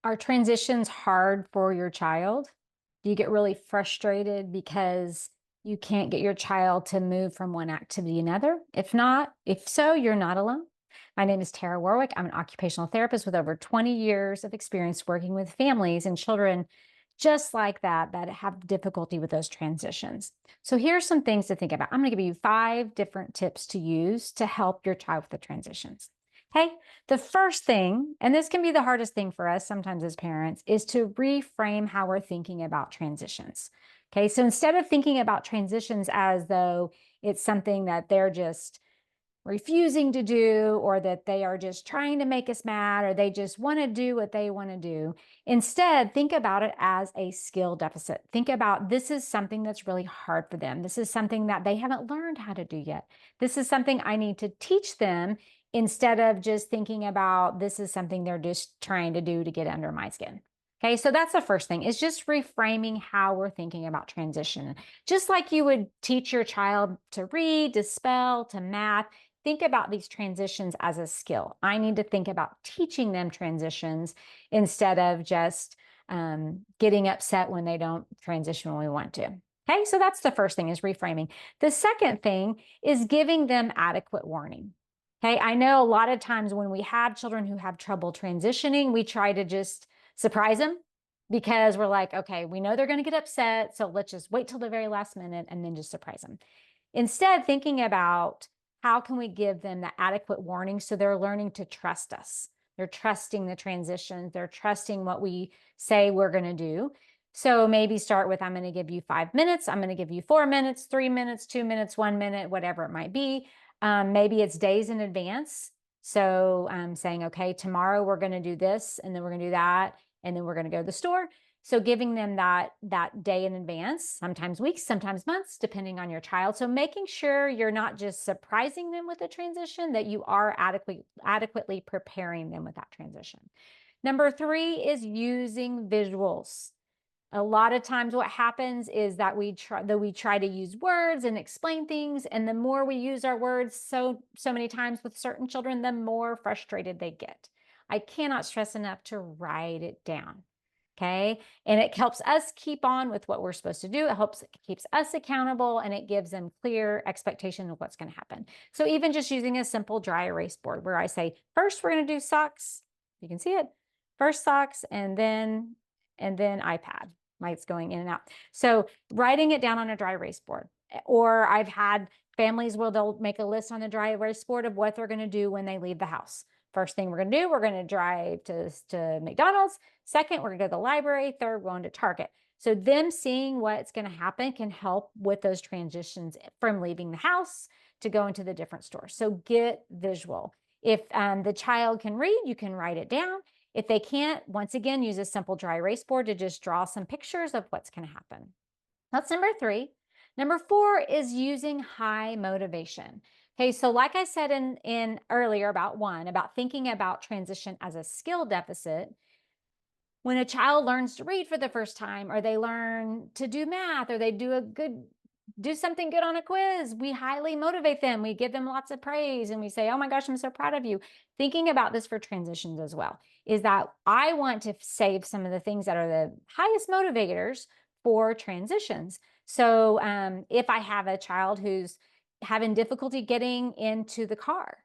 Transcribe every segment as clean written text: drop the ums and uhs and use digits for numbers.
Are transitions hard for your child? Do you get really frustrated because you can't get your child to move from one activity to another? If so, you're not alone. My name is Tara Warwick. I'm an occupational therapist with over 20 years of experience working with families and children just like that have difficulty with those transitions. So here's some things to think about. I'm going to give you 5 different tips to use to help your child with the transitions. Hey, the first thing, and this can be the hardest thing for us sometimes as parents, is to reframe how we're thinking about transitions. Okay, so instead of thinking about transitions as though it's something that they're just refusing to do, or that they are just trying to make us mad, or they just want to do what they want to do, instead, think about it as a skill deficit. Think about this is something that's really hard for them. This is something that they haven't learned how to do yet. This is something I need to teach them instead of just thinking about this is something they're just trying to do to get under my skin. Okay, so that's the first thing is just reframing how we're thinking about transition. Just like you would teach your child to read, to spell, to math, think about these transitions as a skill. I need to think about teaching them transitions instead of just getting upset when they don't transition when we want to. Okay, so that's the first thing is reframing. The second thing is giving them adequate warning. Okay, I know a lot of times when we have children who have trouble transitioning, we try to just surprise them because we're like, okay, we know they're going to get upset, so let's just wait till the very last minute and then just surprise them. Instead, thinking about how can we give them the adequate warning so they're learning to trust us. They're trusting the transitions. They're trusting what we say we're going to do. So maybe start with, I'm going to give you 5 minutes. I'm going to give you 4 minutes, 3 minutes, 2 minutes, 1 minute, whatever it might be. Maybe it's days in advance. So I'm saying, okay, tomorrow we're going to do this, and then we're going to do that, and then we're going to go to the store. So giving them that day in advance, sometimes weeks, sometimes months, depending on your child. So making sure you're not just surprising them with a transition, that you are adequately preparing them with that transition. Number 3 is using visuals. A lot of times what happens is that we try to use words and explain things, and the more we use our words so many times with certain children, the more frustrated they get. I cannot stress enough to write it down. Okay. And it helps us keep on with what we're supposed to do. It keeps us accountable, and it gives them clear expectation of what's going to happen. So even just using a simple dry erase board where I say, first, we're going to do socks. You can see it. First socks, and then iPad. Lights going in and out. So writing it down on a dry erase board. Or I've had families where they'll make a list on the dry erase board of what they're going to do when they leave the house. First thing we're going to do, we're going to drive to McDonald's. Second, we're going to go to the library. Third, we're going to Target. So them seeing what's going to happen can help with those transitions from leaving the house to going to the different stores. So get visual. If the child can read, you can write it down. If they can't, once again, use a simple dry erase board to just draw some pictures of what's going to happen. That's number 3. Number 4 is using high motivation. Okay, so like I said in earlier about thinking about transition as a skill deficit, when a child learns to read for the first time, or they learn to do math, or they do something good on a quiz, we highly motivate them. We give them lots of praise, and we say, oh my gosh, I'm so proud of you. Thinking about this for transitions as well is that I want to save some of the things that are the highest motivators for transitions. So if I have a child who's having difficulty getting into the car,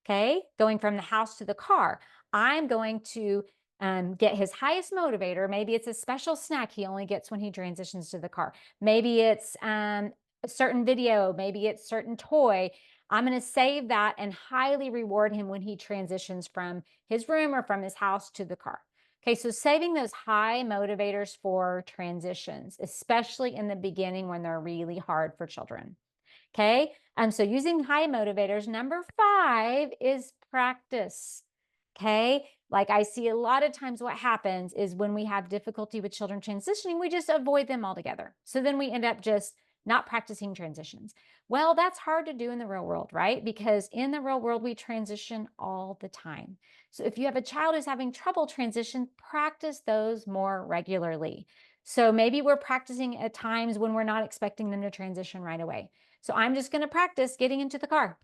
okay, going from the house to the car, I'm going to get his highest motivator. Maybe it's a special snack he only gets when he transitions to the car. Maybe it's a certain video. Maybe it's certain toy. I'm going to save that and highly reward him when he transitions from his room or from his house to the car. Okay, so saving those high motivators for transitions, especially in the beginning when they're really hard for children. Okay, so using high motivators. Number 5 is practice. Okay, like I see a lot of times what happens is when we have difficulty with children transitioning, we just avoid them altogether. So then we end up just not practicing transitions. Well, that's hard to do in the real world, right? Because in the real world, we transition all the time. So if you have a child who's having trouble transition, practice those more regularly. So maybe we're practicing at times when we're not expecting them to transition right away. So I'm just going to practice getting into the car,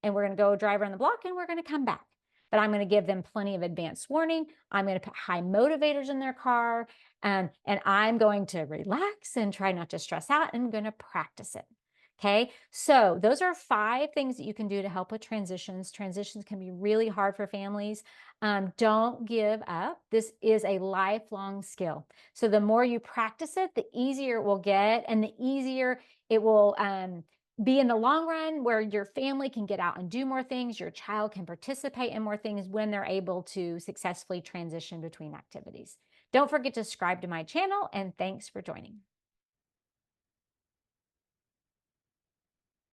and we're going to go drive around the block, and we're going to come back. but I'm going to give them plenty of advance warning. I'm going to put high motivators in their car, and I'm going to relax and try not to stress out, and I'm going to practice it. Okay, so those are 5 things that you can do to help with transitions. Transitions can be really hard for families. Don't give up. This is a lifelong skill. So the more you practice it, the easier it will get, and the easier it will be in the long run, where your family can get out and do more things. Your child can participate in more things when they're able to successfully transition between activities. Don't forget to subscribe to my channel, and thanks for joining.